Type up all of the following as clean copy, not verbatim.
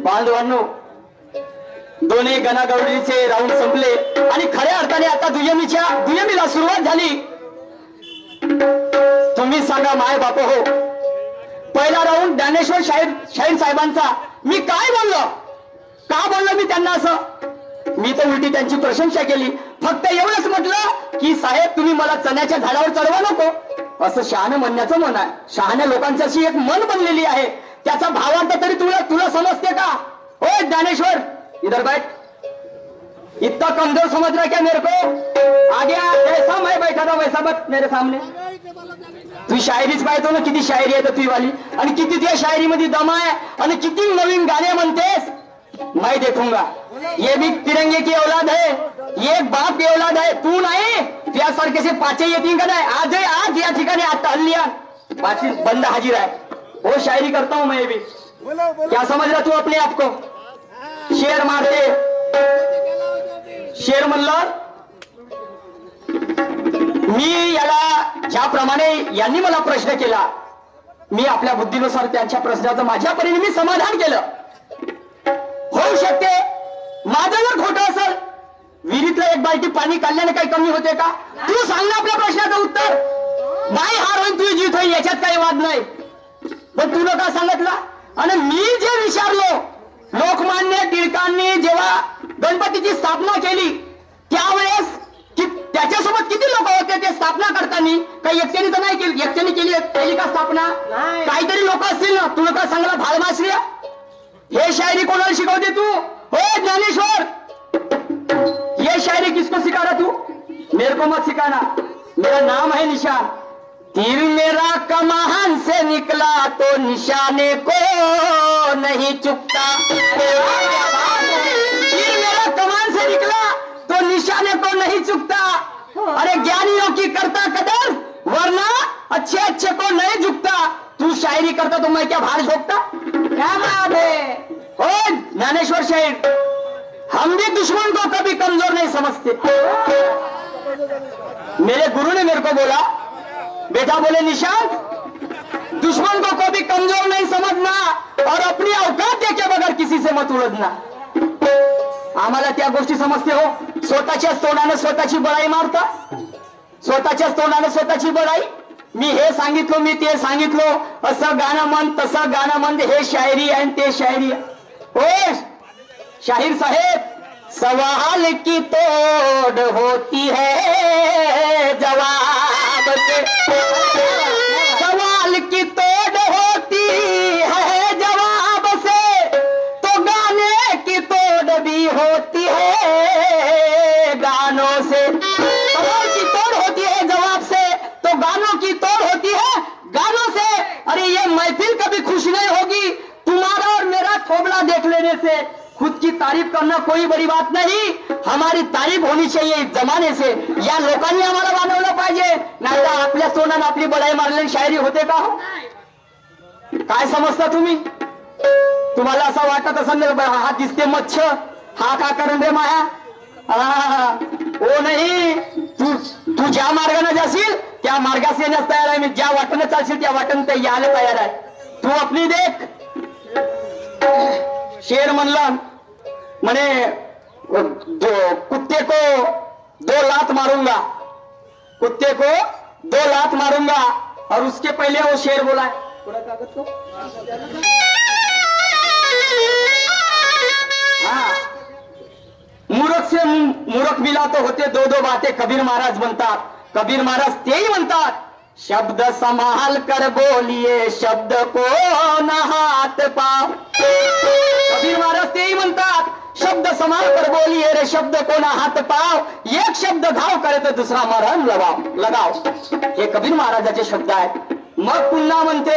बांधवांनो, दोन्ही गणागौरीचे राऊंड संपले आणि खऱ्या अर्थाने आता दुय्यमीला सुरुवात झाली. तुम्ही सांगा माय बाप हो, पहिला राऊंड ज्ञानेश्वर शाहीर साहेबांचा. मी काय बोललो, का बोललो मी त्यांना असं? मी तर उलटी त्यांची प्रशंसा केली. फक्त एवढंच म्हटलं की साहेब तुम्ही मला चण्याच्या झाडावर चढवा नको, असं शहाणं म्हणण्याचं मन आहे. शहाण्या लोकांची अशी एक मन बनलेली आहे, त्याचा भावार्थ तरी तुला समजते का? ओ ज्ञानेश्वर इधर बैठ, इतना कमजोर समझ रहा क्या मेरे को? आगे जैसा मैं बैठा था वैसा बस मेरे सामने. तू शायरीच पाहतो ना, किती शायरी आहे तुझी वाली, आणि किती त्या शायरीमध्ये दम आहे, आणि किती नवीन गाणे म्हणतेस. मैं देखूंगा. ये भी तिरंगे की औलाद है, ये बाप की औलाद है. तू नाही त्यासारखे पाचे येतील का नाही? आज या ठिकाणी आता हल्लिया पाची बंद हाजिर है. वो शायरी करता हूं मैं भी. क्या समझ रहा तू अपने आप को? शेर मारते, शेर म्हणलं मी. याला ज्याप्रमाणे यांनी मला प्रश्न केला, मी आपल्या बुद्धीनुसार त्यांच्या प्रश्नाचं माझ्या परीने मी समाधान केलं. होऊ शकते माझं जर खोटं असेल, विहिरीतलं एक बाल्टी पाणी काढल्याने काही कमी होते का? तू सांग ना आपल्या प्रश्नाचं उत्तर. नाही हार होईल तुझी जीत होईल, याच्यात काही वाद नाही. पण तू का सांगितलं? आणि मी जे विचारलो, लोकमान्य टिळकांनी जेव्हा गणपतीची स्थापना केली त्यावेळेस त्याच्यासोबत किती लोक होते ते स्थापना करताना? काही एकट्याने तर नाही केली, एकट्याने केली का स्थापना? काहीतरी लोक असतील ना. तुला का सांगला भालमाश्री? हे शायरी कोणाला शिकवते तू? हो ज्ञानेश्वर, ये शायरी किसको सिखा रहा तू? मेरे को मत सिखाना, मेरा नाम है निशान. तीर मेरा कमान से निकला तो निशाने को नहीं चुकता. तीर मेरा कमान से निकला तो निशाने को नहीं चुकता. अरे ज्ञानियों की करता कदर, वरना अच्छे अच्छे को नहीं झुकता. तू शायरी करता तो मैं क्या भार झोंकता? क्या बात है? ओ ज्ञानेश्वर शायर, हम भी दुश्मन को कभी कमजोर नहीं समझते. मेरे गुरु ने मेरे को बोला, बेटा बोले निशांत, दुश्मन को कभी कमजोर नहीं समझना और अपनी औकात देखे बगैर किसी से मत उलझना. आम्हाला त्या गोष्टी समजते हो. स्वतःच्याच तोंडाने स्वतःची बळाई मारता, स्वतःच्याच तोंडाने स्वतःची बळाई. मी हे सांगितलं, मी ते सांगितलं, असं गाणं म्हण, तसं गाणं म्हण, हे शायरी आहे ते शायरी आहे. हो शाहीर साहेब, सवाल की तोड होती है जवाब से. सवाल की तोड होती है जवाब से, तो गाने की तोड़ भी होती है गानों से. सवाल की तोड़ होती है जवाब से, तो गानों की तोड़ होती है गानों से. अरे ये महफिल कभी खुश नहीं होगी तुम्हारा और मेरा थोबड़ा देख लेने से. खुद की तारीफ करना कोई बड़ी बात नहीं, हमारी तारीफ होनी चाहिए जमाने से. या लोकांनी आम्हाला वाढवलं पाहिजे, नाही तर आपल्या तोंडाने आपली बळाई मारलेली शायरी होते का? काय समजता तुम्ही? तुम्हाला असं वाटत असेल हा दिसते मच्छ, हा का करून रे माया? ओ नाही, तू ज्या मार्गाने जाशील त्या मार्गास येण्यास तयार आहे मी. ज्या वाटेने चालशील त्या वाटेने ते यायला तयार आहे. तू आपली देख. शेर म्हणलं म्हणे कुत्ते को 2 लात मारूंगा, कुत्ते को 2 लात मारूंगा. और उसके पहले वो शेर बोला है, पूरा कागज को. हाँ, मूर्ख से मूर्ख मिला तो होते 2-2 बातें. कबीर महाराज म्हणतात, कबीर महाराज तेही म्हणतात, शब्द संभाल कर बोलिए, शब्द को न हाथ पाव. कबीर महाराज तेही म्हणतात, शब्द संभाल कर बोलिए रे, शब्द को न हाथ पाव. एक शब्द घाव करे तर दुसरा मरण लगाव. हे कबीर महाराजाचे शब्द आहेत. मग पुन्हा म्हणते,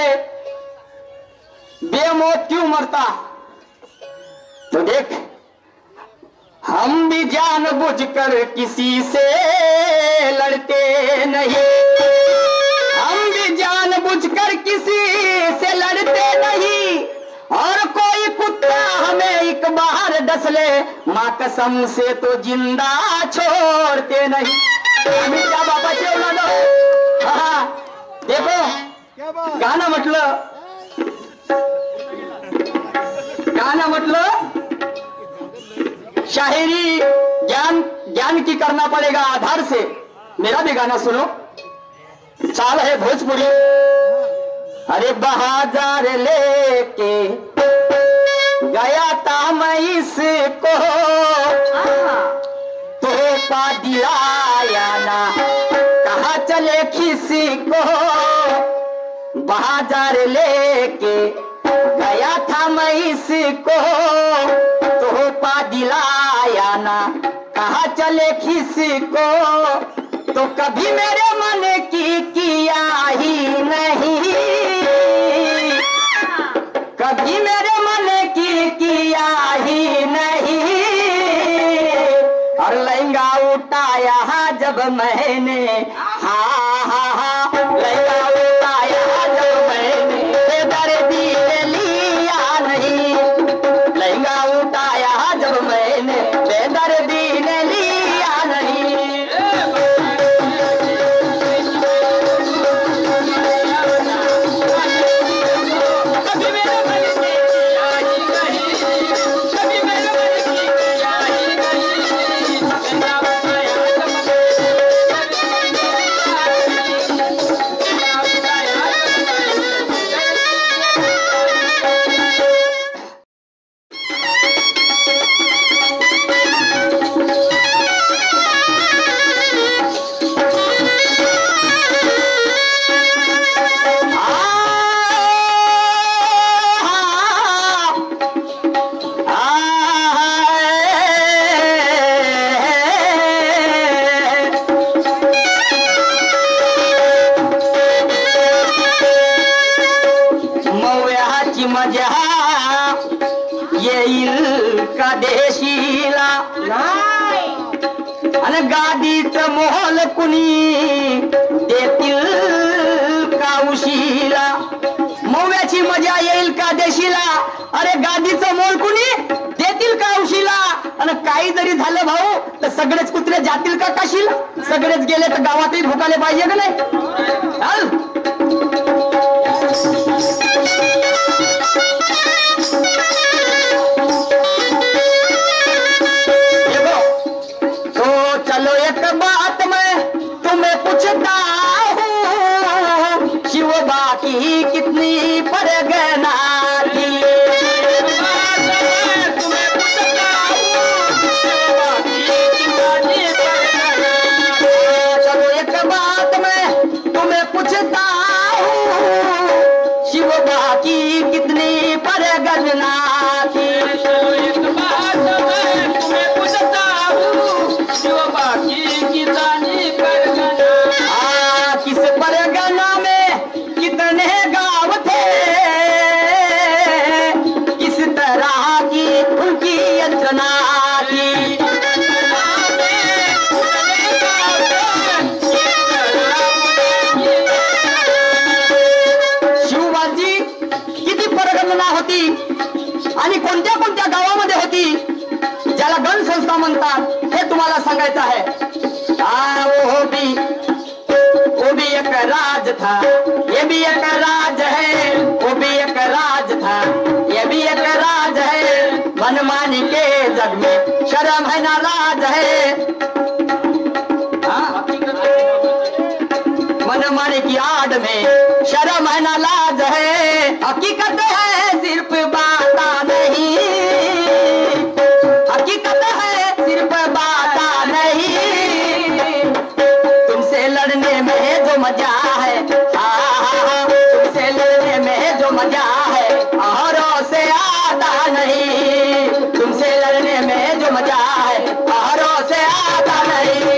बेमौत क्यों मरता? तो देख, हम भी जानबूझकर किसी से लड़ते नहीं, हम भी जानबूझकर किसी से डसले माँ कसम से तो जिंदा छोड़ते नहीं। आम्ही त्या बापाची औलाद आहोत। हा देखो गाणं म्हटलं, गाणं म्हटलं शायरी ज्ञान ज्ञान की करना पड़ेगा आधार से। मेरा भी गाना सुनो, चाल है भोजपुरी। अरे बाजार लेके गया था मैं इसको, तोहफा दिलाया ना कहा चले किसी को। बाजार लेके गया था मैं इसको, तोहफा दिलाया ना कहा चले किसी को। तो कभी मेरे मन की किया ही नहीं, कभी मेरे मन की किया ही नहीं। और लहंगा उठाया जब मैंने, हाँ हाँ हाँ लहंगा उठाया जब मैंने, बेदर्दी लिया नहीं। लहंगा उठाया जब मैंने, बेदर्दी ने लिया नहीं। का देशीला आणि गादीचं मोहल कुणी देतील का उशीला। मव्याची मजा येईल का देशीला, अरे गादीचं मोल कुणी देतील का उशीला। आणि काही जरी झालं भाऊ तर सगळेच कुत्रे जातील का काशीला। सगळेच गेले तर गावातही भुकाले पाहिजे का नाही। चलो एक बात मैं तुम्हें पूछता हूँ, शिव बाकी कितनी परगना थी। तुम्हें पूछता हूँ, चलो एक बात मैं तुम्हें पूछता हूँ, शिव बाकी कितनी परगना थी। किस परगना में कितने गांव थे, किस तरह की उनकी यंत्रणा थी। शिवबाजी किती परगणना होती आणि कोणत्या कोणत्या गावामध्ये होती, ज्याला गण संस्था म्हणतात हे तुम्हाला सांगायचं आहे। वो भी एक राज था, ये भी एक राज है। वो भी एक राज था, ये भी एक राज है। मनमानी के जग में शर्म है ना लाज है। मनमानी की आड़ में शर्म है ना लाज है। हकीकत है सिर्फ बाता नहीं, हकीकत है सिर्फ बाता नहीं। तुमसे लड़ने में जो मजा है, तुमसे लड़ने में जो मजा है औरों से आता नहीं। तुमसे लड़ने में जो मजा है औरों से आता नहीं।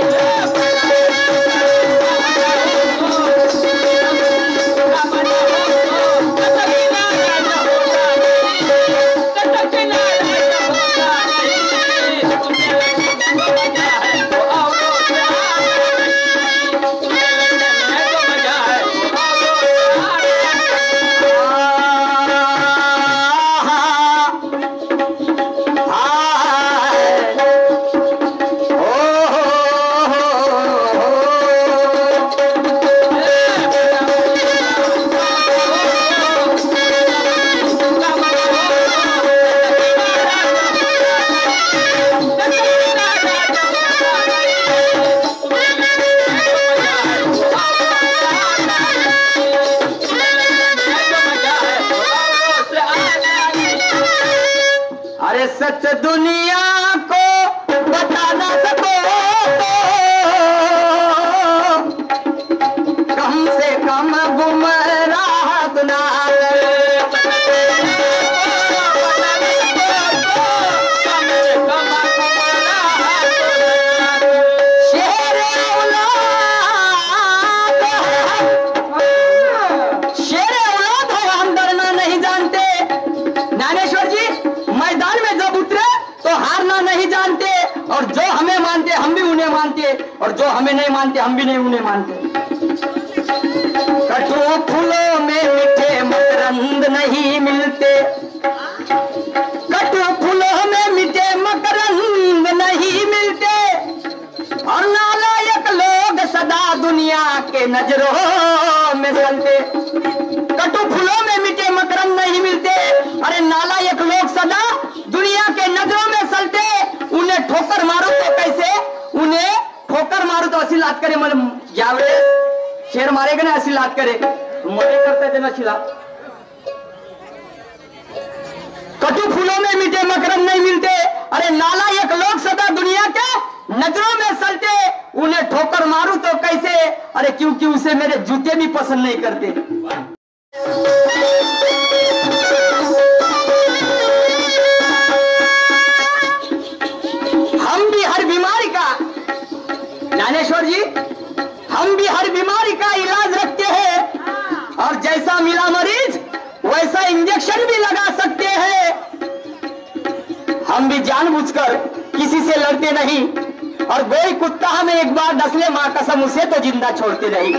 सच दुनिया को बता ना सको तो कम से कम गुमराह ना और जो हमें मानते हम भी उन्हें मानते और जो हमें नहीं मानते हम भी नहीं उन्हें मानते। कटु फूलों में मीठे मकरंद नहीं मिलते, कटु फूलों में मीठे मकरंद नहीं मिलते और नालायक लोग सदा दुनिया के नजरों में चलते। कटु फूलों में मीठे मकरंद नहीं मिलते, अरे नालायक लोग सदा दुनिया के नजरों में चलते। उन्हें ठोकर मारो तो कैसे, उन्हें ठोकर मारो तो असी लात करे मन ज्यावेळेस शेर मारेगा ना असी लात करे मरे करते थे ना छिला। कटु फूलों में मीठे मकरंद नहीं मिलते, अरे नालायक लोग सदा दुनिया के नजरों में चलते। उन्हें ठोकर मारू तो कैसे, अरे क्योंकि उसे मेरे जूते भी पसंद नहीं करते। हम भी हर बीमारी का, ज्ञानेश्वर जी, हम भी हर बीमारी का इलाज रखते हैं और जैसा मिला मरीज वैसा इंजेक्शन भी लगा सकते हैं। हम भी जानबूझकर किसी से लड़ते नहीं और कोई कुत्ता हमें एक बार डस ले मां कसम उसे तो जिंदा छोड़ते नहीं।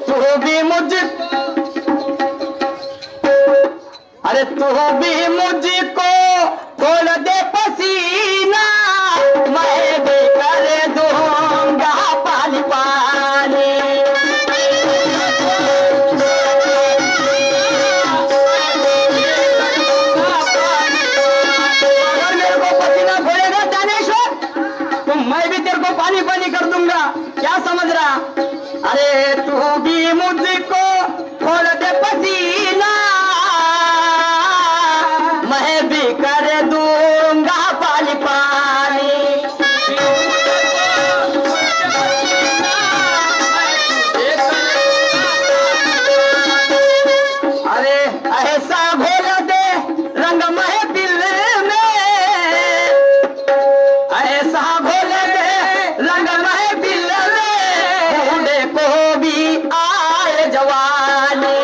तू भी अरे तू भी मुझको खोल दे पसीना, मैं भी कर दूंगा पानी पानी। अगर मेरे को पसीना खोलेगा ज्ञानेश्वर तो मैं भी तेरे को पानी पानी कर दूंगा, क्या समझ रहा। अरे तू भी मुझको खोल दे पसीना, मैं भी कर दूंगा पानी पानी। अरे ऐसा घोल दे रंग महफिल में, ऐसा घोल दे रंग महफिल में, बूढ़े को भी आए जवानी।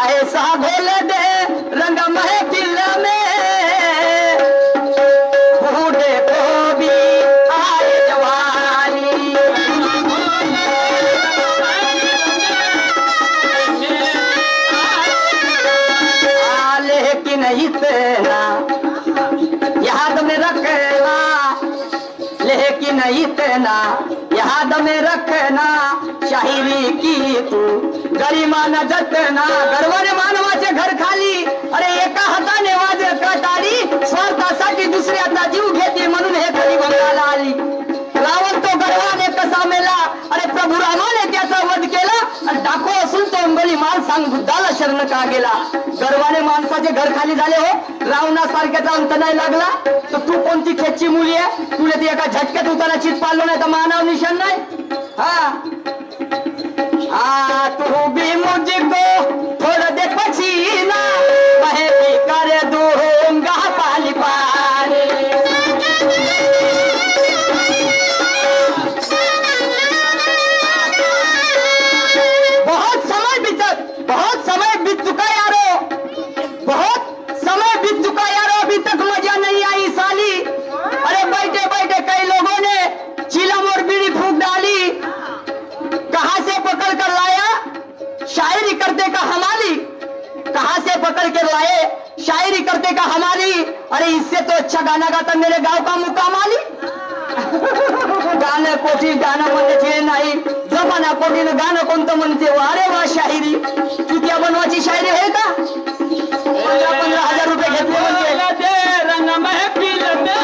ऐसा घोल दे रंग महफिल में, बूढ़े को भी आए जवानी। लेकिन इतना याद में रखना, लेकिन इतना याद में रखना, शायरी की तू गरिमा न जतना। गर्वाने मानवाचे घर खाली, अरे एका हाताने वाजे कटारी, स्वार्थासाठी दुसऱ्याचा जीव घेते म्हणून हे कली बंगाला आली। रावण तो गर्वाने कसा मेला, अरे प्रभू रामाने त्याचा वध केला आणि डाको असून तो अंगली माल सांग बुद्धाला शरण का गेला। गर्वाने माणसाचे घर खाली झाले हो, रावणासारख्याचा अंत नाही लागला तर तू कोणती खेची मुली आहे, तुला ती एका झटक्यात उतारा चित पाडलो नाही तर मानव निशान नाही। हाँ तू भी मुझको थोड़ा दे पसीना, मैं भी कर दूंगा पानी पानी। बहुत समय बीत चुका यारो, बहुत समय बीत चुका यारो, अभी तक मजा नहीं आई साली। अरे बैठे बैठे कई लोगों ने चिलम और बीड़ी फूंक डाली, कहां से पकड़ कर लाया शायरी करते का हमारी, कहां से पकड़ कर लाए शायरी करते का हमारी। अरे इससे तो अच्छा गाना गाता मेरे गांव का मुकामाली। गाणं कोठी गाणं म्हणते नाही, जमाना कोठीनं गाणं कोणतं म्हणते, अरे वा शायरी चुतिया बनवाची शायरी आहे का। 15,000 रुपये घेतले म्हणते रंग महफिल में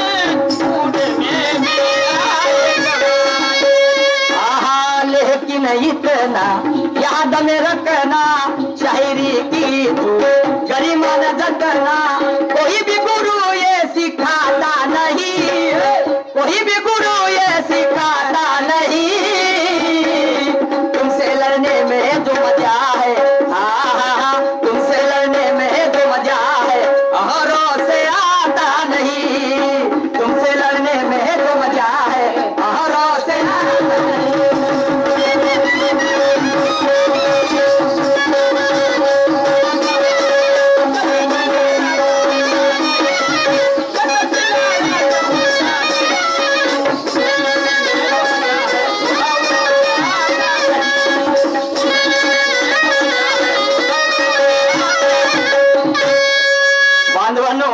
बांधवांनो,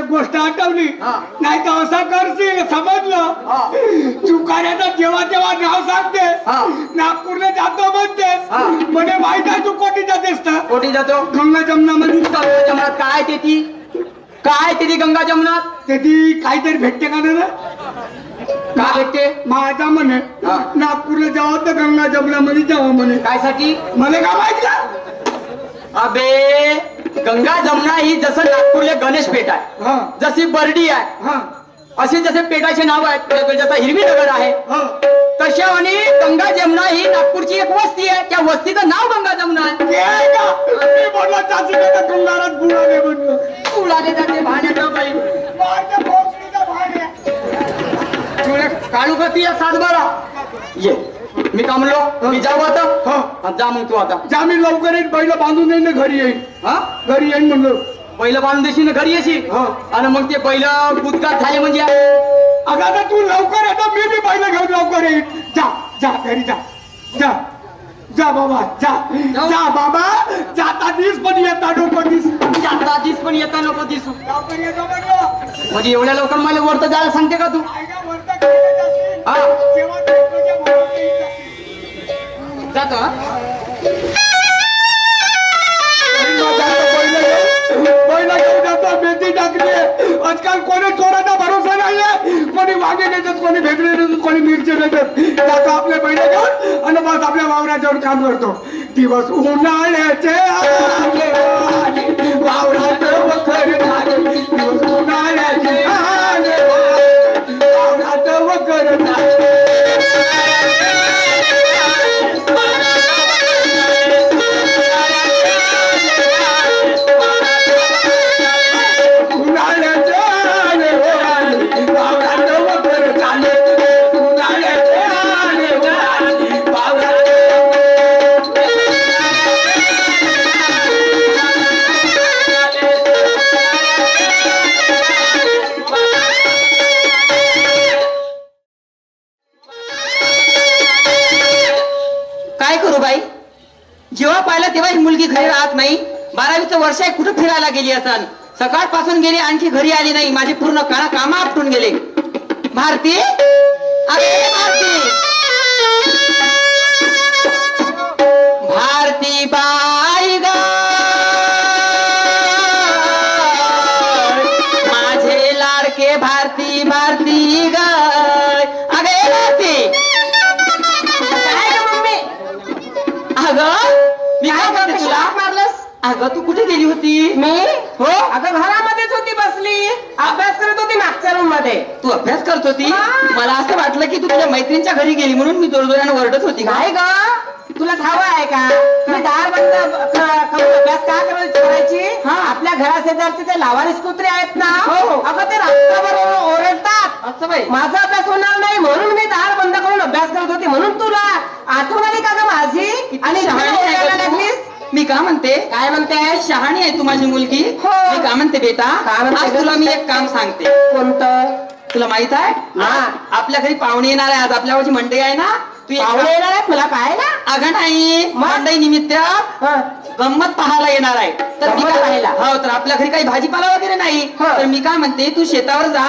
गोष्ट आठवली नाही तर असं करशील समजलं. चुकाऱ्याचा जेव्हा तेव्हा नाव सांगतेस, नागपूरला जातो म्हणतेस, म्हणे माहित आहे तू कोटी जातेस तर. कोटी जातो? गंगा जमुनामध्ये. गंगा जमुनात काय ते ती? काय ते ती गंगा जमुनात? ते ती काहीतरी भेटते का ना? काय भेटते? माझा म्हणे नागपूरला जावं तर गंगा जमुनामध्ये जावं म्हणे. काय साठी? मला काय माहिती. अबे गंगा जमुना ही जसं नागपूरला गणेश पेठ आहे, जशी बर्डी आहे, असे जसे पेठाचे नाव आहेत, जसा हिरवी नगर आहे, तशा आणि गंगा जमुना ही नागपूरची एक वस्ती आहे. त्या वस्तीचं नाव गंगा जमुना आहे. बुडाले जाते भाण्याचं बाई, काळू गती या सातबारा. ये मी का म्हणलो, मी जाऊ आता. जा मग तू आता. जा, मी लवकर येईन. पहिलं बांधून येईन घरी येईन. घरी येईन म्हणलो. पहिलं बांधून देशील घरी येशील आणि मग ते पहिलं गुदगात झाले म्हणजे. अगं आता तू लवकर येतो, मी बी पहिलं घेऊन लवकर येईन. जा जा घरी जा. जा जा बाबा जा. जा बाबा. जाता दिस पण येता नको दिस. जाता दिस पण येता नको दिसू. लवकर येतो म्हणलो. म्हणजे एवढ्या लवकर मला वरत जायला सांगते का तू? जातो पहिला घेऊन जातो. मेथी टाकली. आजकाल कोणी चोराचा भरोसा नाहीये. कोणी वांगे देतात, कोणी भेटले देतात, कोणी मिरची देतात. जातो आपले पहिले घेऊन आणि बस आपल्या वावराच्यावर काम करतो. दिवस उन्हाळ्याचे वावरात वखर झाले. दिवस उन्हाळ्याचे वावरात वखर झाले. जेव्हा पाहिलं तेव्हा ही मुलगी घरी राहत नाही. 12वीचं वर्ष आहे, कुठं फिरायला गेली असन. सकाळपासून गेली, आणखी घरी आली नाही. माझे पूर्ण काम आपटून गेले. भारती, अरे भारती, भारती बाई ग, माझे लाडके भारती, भारती ग. अगे भारती, अगं मी काय करते तुला मारलंस? अगं तू कुठे गेली होती? मी हो अगं घरामध्येच होती, बसली अभ्यास करत होती मागच्या रूम मध्ये. तू अभ्यास करत होती? मला असं वाटलं की तू तुझ्या मैत्रिणीच्या घरी गेली म्हणून मी जोरजोराने ओरडत होती. काय ग तुला ठाव आहे का मी दार बंद अभ्यास का करायची? आपल्या घराशेजारचे ते लावारिस कुत्रे आहेत ना, अगं ते रस्त्यावर ओरडतात. असं बाई, माझा अभ्यास होणार नाही म्हणून मी दार बंद करून अभ्यास करत होती. म्हणून तुला आठवण आली का ग माझी? आणि लागलीस. मी का म्हणते? काय म्हणते? शहाणी आहे तू माझी मुलगी. मी का म्हणते बेटा, आज तुला मी एक काम सांगते. कोणतं? तुला माहित आहे आपल्या घरी पाहुणे येणार आहे. आज आपल्या गावची मंडई आहे ना, तू पाहुणे येणार आहेत मला पाहायला? अगं नाही, मंडई निमित्त गंमत पाहायला येणार आहे. तर मी पाहायला हो, तर आपल्या घरी काही भाजीपाला वगैरे नाही. तर मी काय म्हणते, तू शेतावर जा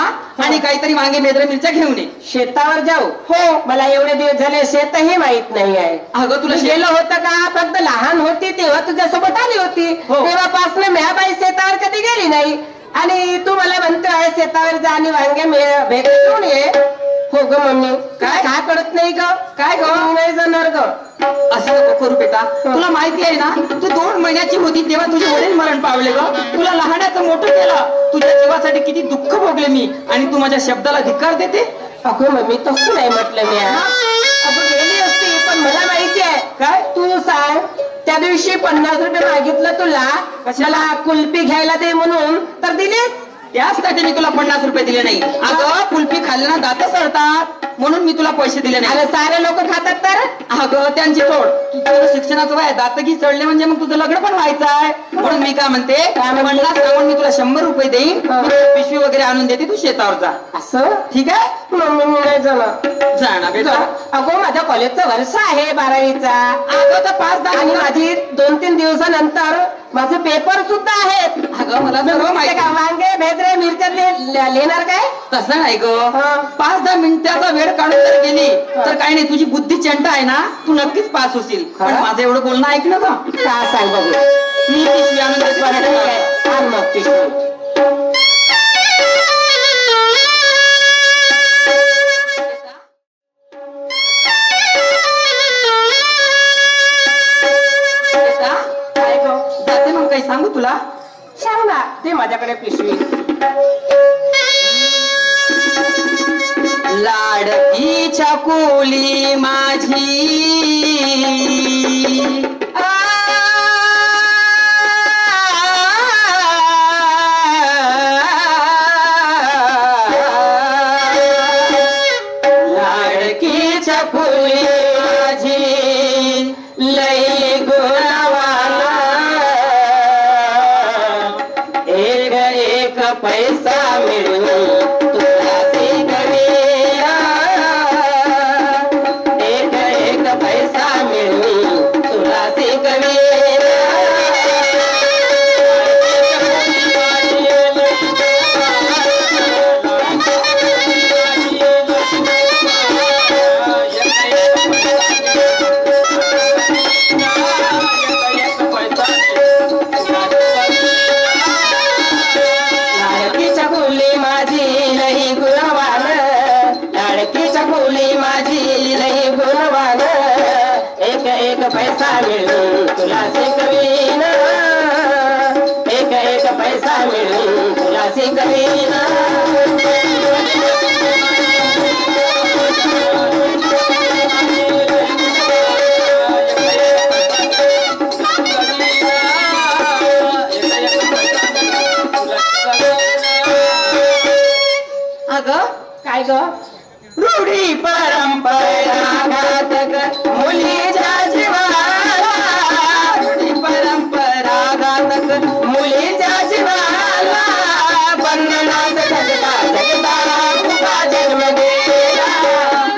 आणि काहीतरी वांगे बेदरे मिरच्या घेऊन ये. शेतावर जाऊ? हो, मला एवढे दिवस झाले शेतही माहित नाही आहे. अगं तुला गेलं होतं का? फक्त लहान होती तेव्हा तुझ्यासोबत आली होती. तेव्हापासून म्याबाई शेतावर कधी गेली नाही. आणि तू मला म्हणतोय शेतावर जा आणि वांगे भेटून ये. हो ग मम्मी, काय काय कळत नाही ग? काय ग नाही जाणार ग? असं नको करू बेटा. तुला माहिती आहे ना, तू 2 महिन्याची होती तेव्हा तुझे वडील मरण पावले ग. तुला लहानाचं मोठं केलं. तुझ्या जीवासाठी किती दुःख भोगले मी, आणि तू माझ्या शब्दाला धिक्कार देते? अगं मम्मी तसं नाही म्हटलं मी. अगं गेली असती, पण मला माहिती आहे काय. तू सांग, त्या दिवशी 50 रुपये मागितलं तुला मला कुल्फी घ्यायला दे म्हणून, तर दिलीस? त्यासाठी मी तुला 50 रुपये दिले नाही. अगं कुल्फी खाल्ल्यानं दात सडतात म्हणून मी तुला पैसे दिले नाही. अरे सारे लोक खातात तर. अगं त्यांची तोड. तुझं शिक्षणाचं वय दात की चढले म्हणजे मग तुझं लग्न पण व्हायचं आहे. म्हणून मी काय म्हणते 50 सांगून मी तुला 100 रुपये देईन. पिशवी वगैरे आणून देते, तू शेतावर जा. असं ठीक आहे? मम्मी मी नाही जाणार. जा ना बेटा. अगो माझ्या कॉलेजचं वर्ष आहे 12वीचा. अगं तर 5-10 आणि माझी 2-3 दिवसानंतर माझे पेपर सुद्धा आहेत. अगं मला सर्व माहिती का वांगे भेद्रे मिरच्या लिहिणार काय? तसं नाही ग. हा. 5-10 मिनिटाचा वेळ काढून जर गेली तर काही नाही, तुझी बुद्धी चंट आहे ना, तू नक्कीच पास होशील. पण माझं एवढं बोलणं ऐक ना का. का सांग बघू. मी पिशवी आणून देते बरं, ठीक आहे. आण मग पिशवी. काय ग? जाते मग काही सांगू तुला. सांग ना. ते माझ्याकडे पिशवी. लाडकीच्या कोली माझी लाडकीच्या कोली माझी लई गुणवाला एक एक पैसा मिळून तुला शिकविला. एक एक पैसा मिळून तुला शिकविला. लाडकीच्या कोली माझी लई गुणवान. लाडकीच्या कोली माझी लई गुणवान. एक एक पैसा मिळून तुला शिकवीन. एक एक पैसा मिळून तुला शिकवीन. अगं काय ग? रूढी परंपरा घातक मुलीच्या जीवाला. रूढी परंपरा घातक मुलीच्या जीवाला. बंधनात जगता जगता उभा जन्म गेला.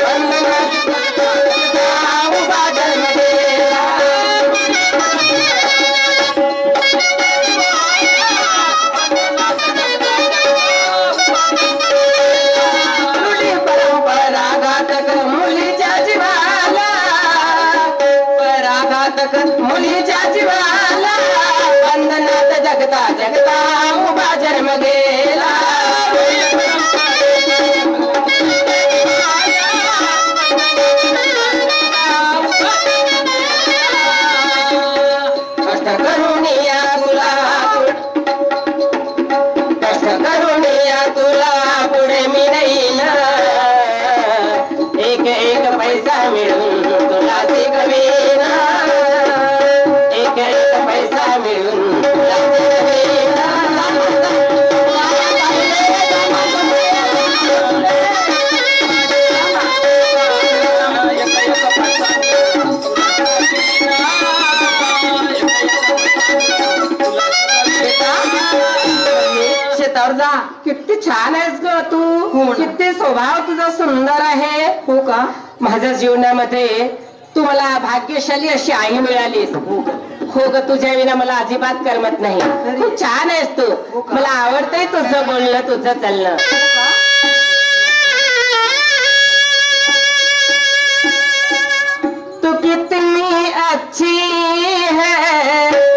बंधनात जगता जगता उभा जन्म गेला. रूढी परंपरा घातक मुलीच्या जीवाला. पराघातक मुलीच्या जीवाला. बंधनात जगता जगता उभा जन्म गेला. कष्ट करून या तुला कष्ट करून या तुला पुढे मी नेईन. एक एक पैसा मिळून तुला शिकवीन. एक एक पैसा मिळून तुला शिकवीन. शेतावर जा. किती छान आहेस ग तू. हो ना. किती स्वभाव तुझा सुंदर आहे. हो का? माझ्या जीवनामध्ये तू मला भाग्यशाली अशी आई मिळालीस. हो ग, तुझ्या विना मला अजिबात करमत नाही. खूप छान आहेस तू. मला आवडतंय तुझं बोलणं, तुझं चालणं. तू कितनी अच्छी है